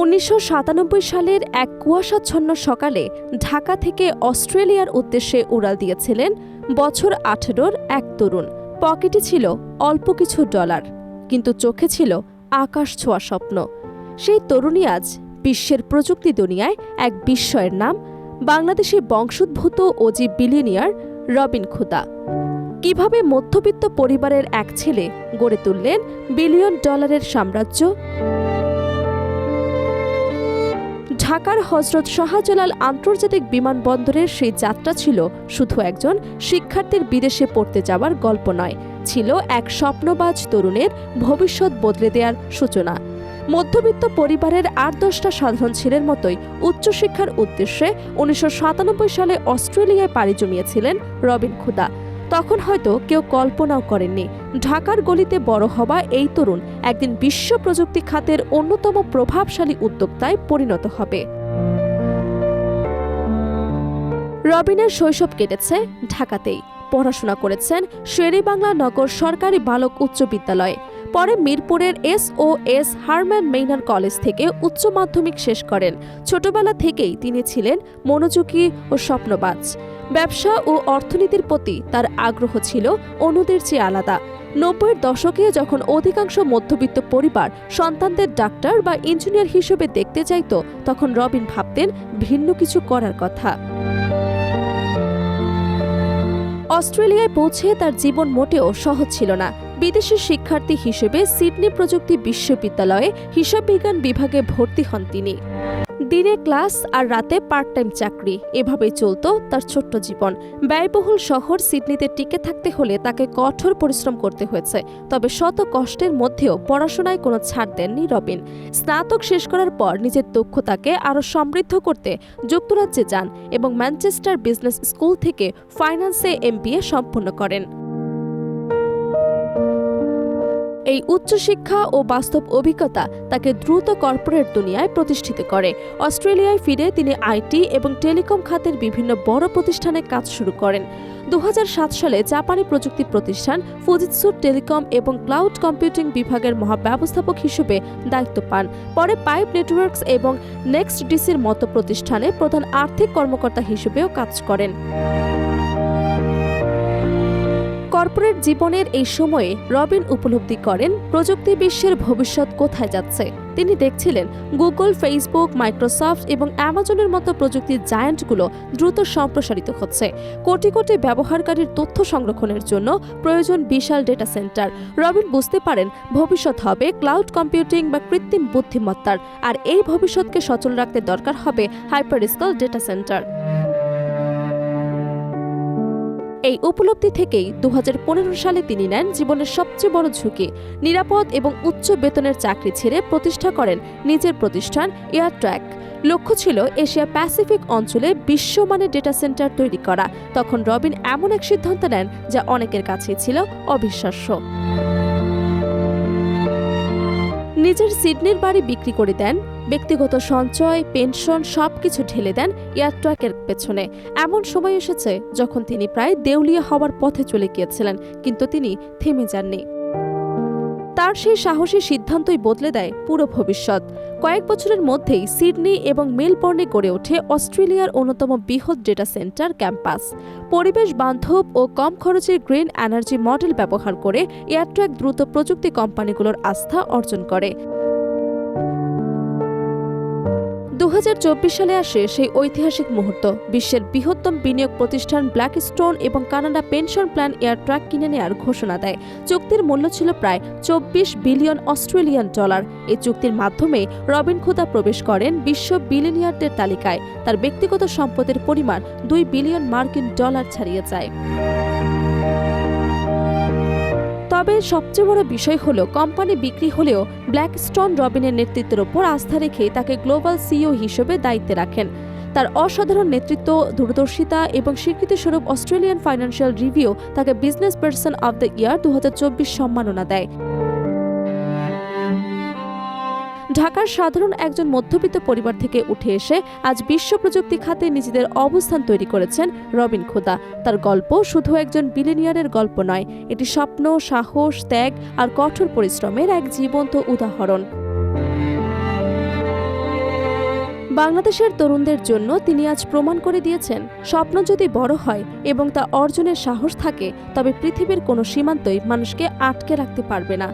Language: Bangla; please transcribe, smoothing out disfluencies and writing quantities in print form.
1997 সালের এক কুয়াশাচ্ছন্ন সকালে ঢাকা থেকে অস্ট্রেলিয়ার উদ্দেশ্যে উড়াল দিয়েছিলেন বছর 18-র এক তরুণ। পকেটে ছিল অল্প কিছু ডলার, কিন্তু চোখে ছিল আকাশ ছোঁয়া স্বপ্ন। সেই তরুণী আজ বিশ্বের প্রযুক্তি দুনিয়ায় এক বিস্ময়ের নাম, বাংলাদেশি বংশোদ্ভূত অজি বিলিয়নিয়ার রবিন খুদা। কিভাবে মধ্যবিত্ত পরিবারের এক ছেলে গড়ে তুললেন বিলিয়ন ডলারের সাম্রাজ্য? ঢাকার হজরত শাহজালাল আন্তর্জাতিক বিমানবন্দরের সেই যাত্রা ছিল শুধু একজন শিক্ষার্থীর বিদেশে পড়তে যাওয়ার গল্প নয়, ছিল এক স্বপ্নবাজ তরুণের ভবিষ্যৎ বদলে দেওয়ার সূচনা। মধ্যবিত্ত পরিবারের 8-10টা সাধারণ ছেলের মতোই উচ্চশিক্ষার উদ্দেশ্যে 1997 সালে অস্ট্রেলিয়ায় পাড়ি জমিয়েছিলেন রবিন খুদা। তখন হয়তো কেউ কল্পনাও করেননি ঢাকার গলিতে বড় হওয়া এই তরুণ একদিন বিশ্ব প্রযুক্তি খাতের অন্যতম প্রভাবশালী উদ্যোক্তায় পরিণত হবে। রবিনের শৈশব কেটেছে ঢাকাতেই। পড়াশোনা করেছেন শেরেবাংলা নগর সরকারি বালক উচ্চ বিদ্যালয়ে। পরে মিরপুরের SOS হারম্যান মেইনার কলেজ থেকে উচ্চ মাধ্যমিক শেষ করেন। ছোটবেলা থেকেই তিনি ছিলেন মনোযোগী ও স্বপ্নবাজ। ব্যবসা ও অর্থনীতির প্রতি তার আগ্রহ ছিল অন্যদের চেয়ে আলাদা। 90-এর দশকে যখন অধিকাংশ মধ্যবিত্ত পরিবার সন্তানদের ডাক্তার বা ইঞ্জিনিয়ার হিসেবে দেখতে চাইত, তখন রবিন ভাবতেন ভিন্ন কিছু করার কথা। অস্ট্রেলিয়ায় পৌঁছে তার জীবন মোটেও সহজ ছিল না। বিদেশি শিক্ষার্থী হিসেবে সিডনি প্রযুক্তি বিশ্ববিদ্যালয়ে হিসাববিজ্ঞান বিভাগে ভর্তি হন তিনি। দিনে ক্লাস আর রাতে পার্ট টাইম চাকরি, এভাবেই চলত তার ছোট্ট জীবন। ব্যয়বহুল শহর সিডনিতে টিকে থাকতে হলে তাকে কঠোর পরিশ্রম করতে হয়েছে। তবে শত কষ্টের মধ্যেও পড়াশোনায় কোনো ছাড় দেননি রবিন। স্নাতক শেষ করার পর নিজের দক্ষতাকে আরও সমৃদ্ধ করতে যুক্তরাজ্যে যান এবং ম্যানচেস্টার বিজনেস স্কুল থেকে ফাইন্যান্সে MBA সম্পন্ন করেন। এই উচ্চশিক্ষা ও বাস্তব অভিজ্ঞতা তাকে দ্রুত কর্পোরেট দুনিয়ায় প্রতিষ্ঠিত করে। অস্ট্রেলিয়ায় ফিরে তিনি আইটি এবং টেলিকম খাতের বিভিন্ন বড় প্রতিষ্ঠানে কাজ শুরু করেন। 2007 সালে জাপানি প্রযুক্তি প্রতিষ্ঠান ফুজিৎসু টেলিকম এবং ক্লাউড কম্পিউটিং বিভাগের মহাব্যবস্থাপক হিসেবে দায়িত্ব পান। পরে পাইপ নেটওয়ার্কস এবং নেক্সট ডিসির মতো প্রতিষ্ঠানে প্রধান আর্থিক কর্মকর্তা হিসেবেও কাজ করেন। কর্পোরেট জীবনের এই সময়ে রবিন উপলব্ধি করেন প্রযুক্তি বিশ্বের ভবিষ্যৎ কোথায় যাচ্ছে। তিনি দেখছিলেন গুগল, ফেসবুক, মাইক্রোসফট এবং অ্যামাজনের মতো প্রযুক্তির জায়ান্টগুলো দ্রুত সম্প্রসারিত হচ্ছে। কোটি কোটি ব্যবহারকারীর তথ্য সংরক্ষণের জন্য প্রয়োজন বিশাল ডেটা সেন্টার। রবিন বুঝতে পারেন ভবিষ্যৎ হবে ক্লাউড কম্পিউটিং বা কৃত্রিম বুদ্ধিমত্তার, আর এই ভবিষ্যৎকে সচল রাখতে দরকার হবে হাইপারস্কেল ডেটা সেন্টার। এই উপলব্ধি থেকেই 2015 সালে তিনি নেন জীবনের সবচেয়ে বড় ঝুঁকি। নিরাপদ এবং উচ্চ বেতনের চাকরি ছেড়ে প্রতিষ্ঠা করেন নিজের প্রতিষ্ঠান এয়ারট্র্যাক। লক্ষ্য ছিল এশিয়া প্যাসিফিক অঞ্চলে বিশ্বমানের ডেটা সেন্টার তৈরি করা। তখন রবিন এমন এক সিদ্ধান্ত নেন যা অনেকের কাছেই ছিল অবিশ্বাস্য। নিজের সিডনির বাড়ি বিক্রি করে দেন, ব্যক্তিগত সঞ্চয়, পেনশন সবকিছু ঢেলে দেন এয়ারট্র্যাকের পেছনে। এমন সময় এসেছে যখন তিনি প্রায় দেউলিয়া হওয়ার পথে চলে গিয়েছিলেন, কিন্তু তিনি থেমে যাননি। তার সেই সাহসী সিদ্ধান্তই বদলে দেয় পুরো ভবিষ্যৎ। কয়েক বছরের মধ্যেই সিডনি এবং মেলবোর্নে গড়ে ওঠে অস্ট্রেলিয়ার অন্যতম বৃহৎ ডেটা সেন্টার ক্যাম্পাস। পরিবেশ বান্ধব ও কম খরচের গ্রিন এনার্জি মডেল ব্যবহার করে এয়ারট্র্যাক দ্রুত প্রযুক্তি কোম্পানিগুলোর আস্থা অর্জন করে। 2024 সালে আসে সেই ঐতিহাসিক মুহূর্ত। বিশ্বের বৃহত্তম বিনিয়োগ প্রতিষ্ঠান ব্ল্যাকস্টোন এবং কানাডা পেনশন প্ল্যান এয়ারট্র্যাক কিনে নেওয়ার ঘোষণা দেয়। চুক্তির মূল্য ছিল প্রায় 24 বিলিয়ন অস্ট্রেলিয়ান ডলার। এই চুক্তির মাধ্যমে রবিন খুদা প্রবেশ করেন বিশ্ব বিলিয়নিয়ারদের তালিকায়। তার ব্যক্তিগত সম্পদের পরিমাণ 2 বিলিয়ন মার্কিন ডলার ছাড়িয়ে যায়। তবে সবচেয়ে বড় বিষয় হলো কোম্পানি বিক্রি হলেও ব্ল্যাকস্টোন রবিনের নেতৃত্বের ওপর আস্থা রেখে তাকে গ্লোবাল CEO হিসেবে দায়িত্বে রাখেন। তার অসাধারণ নেতৃত্ব, দূরদর্শিতা এবং স্বীকৃতিস্বরূপ অস্ট্রেলিয়ান ফাইন্যান্সিয়াল রিভিউ তাকে business person of the year 2024 সম্মাননা দেয়। ঢাকার সাধারণ একজন মধ্যবিত্ত পরিবার থেকে উঠে এসে আজ বিশ্ব প্রযুক্তি খাতে নিজেদের অবস্থান তৈরি করেছেন রবিন খুদা। তার গল্প শুধু একজন বিলিয়নিয়ারের গল্প নয়, এটি স্বপ্ন, সাহস, ত্যাগ আর কঠোর পরিশ্রমের এক জীবন্ত উদাহরণ। বাংলাদেশের তরুণদের জন্য তিনি আজ প্রমাণ করে দিয়েছেন, স্বপ্ন যদি বড় হয় এবং তা অর্জনের সাহস থাকে, তবে পৃথিবীর কোনো সীমান্তই মানুষকে আটকে রাখতে পারবে না।